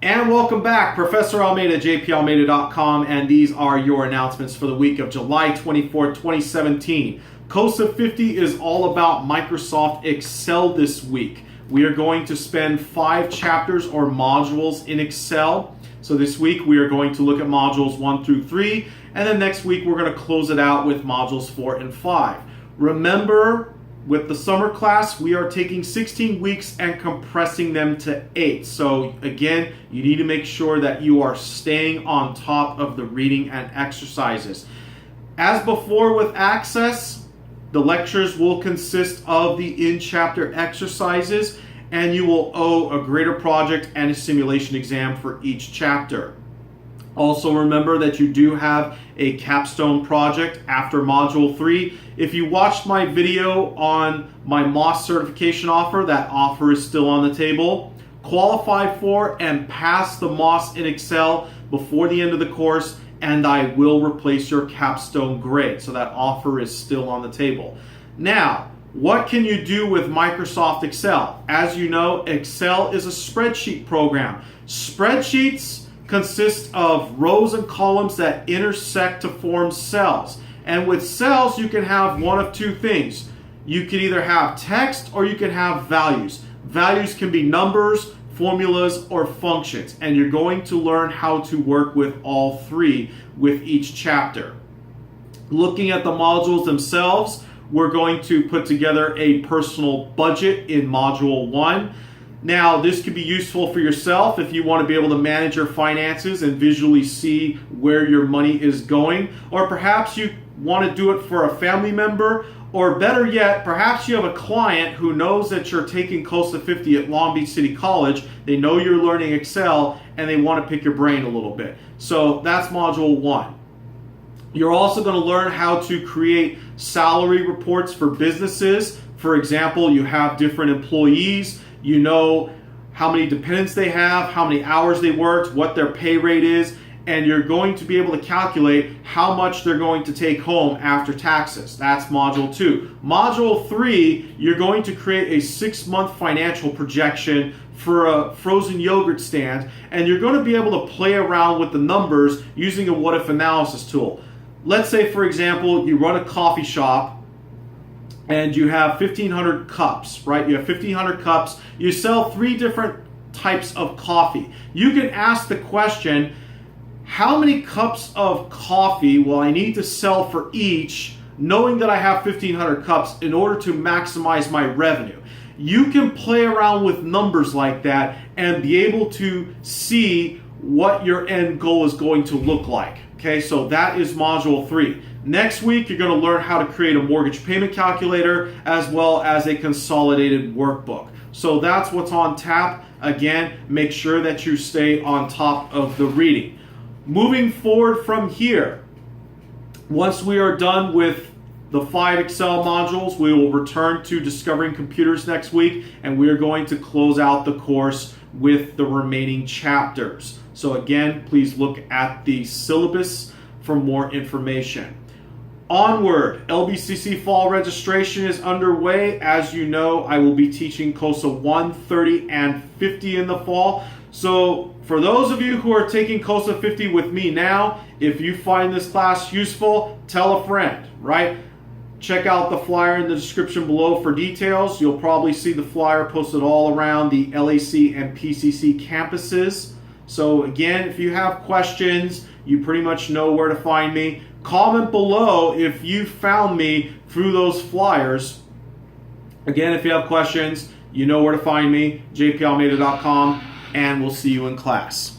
And welcome back, Professor Almeida, jpalmeida.com, and these are your announcements for the week of July 24th, 2017. COSA 50 is all about Microsoft Excel this week. We are going to spend 5 chapters or modules in Excel. So this week we are going to look at modules 1 through 3, and then next week we're going to close it out with modules 4 and 5. Remember, with the summer class, we are taking 16 weeks and compressing them to 8. So again, you need to make sure that you are staying on top of the reading and exercises. As before with Access, the lectures will consist of the in-chapter exercises, and you will owe a graded project and a simulation exam for each chapter. Also remember that you do have a capstone project after Module 3. If you watched my video on my MOS certification offer, that offer is still on the table. Qualify for and pass the MOS in Excel before the end of the course, and I will replace your capstone grade. So that offer is still on the table. Now, what can you do with Microsoft Excel? As you know, Excel is a spreadsheet program. Spreadsheets consist of rows and columns that intersect to form cells. And with cells, you can have one of two things. You can either have text or you can have values. Values can be numbers, formulas, or functions. And you're going to learn how to work with all three with each chapter. Looking at the modules themselves, we're going to put together a personal budget in Module 1. Now, this could be useful for yourself if you want to be able to manage your finances and visually see where your money is going. Or perhaps you want to do it for a family member. Or better yet, perhaps you have a client who knows that you're taking COSA 50 at Long Beach City College. They know you're learning Excel and they want to pick your brain a little bit. So that's Module 1. You're also going to learn how to create salary reports for businesses. For example, you have different employees. You know how many dependents they have, how many hours they worked, what their pay rate is, and you're going to be able to calculate how much they're going to take home after taxes. That's Module 2. Module 3, you're going to create a 6-month financial projection for a frozen yogurt stand, and you're going to be able to play around with the numbers using a what-if analysis tool. Let's say, for example, you run a coffee shop and you have 1,500 cups, right? You have 1,500 cups. You sell 3 different types of coffee. You can ask the question, how many cups of coffee will I need to sell for each, knowing that I have 1,500 cups in order to maximize my revenue? You can play around with numbers like that and be able to see what your end goal is going to look like. Okay, so that is Module 3. Next week, you're going to learn how to create a mortgage payment calculator as well as a consolidated workbook. So that's what's on tap. Again, make sure that you stay on top of the reading. Moving forward from here, once we are done with the 5 Excel modules, we will return to Discovering Computers next week, and we are going to close out the course with the remaining chapters. So again, please look at the syllabus for more information. Onward, LBCC Fall registration is underway. As you know, I will be teaching COSA 1, 30, and 50 in the fall. So for those of you who are taking COSA 50 with me now, if you find this class useful, tell a friend, right? Check out the flyer in the description below for details. You'll probably see the flyer posted all around the LAC and PCC campuses. So again, if you have questions, you pretty much know where to find me. Comment below if you found me through those flyers. Again, if you have questions, you know where to find me, jpalmeida.com, and we'll see you in class.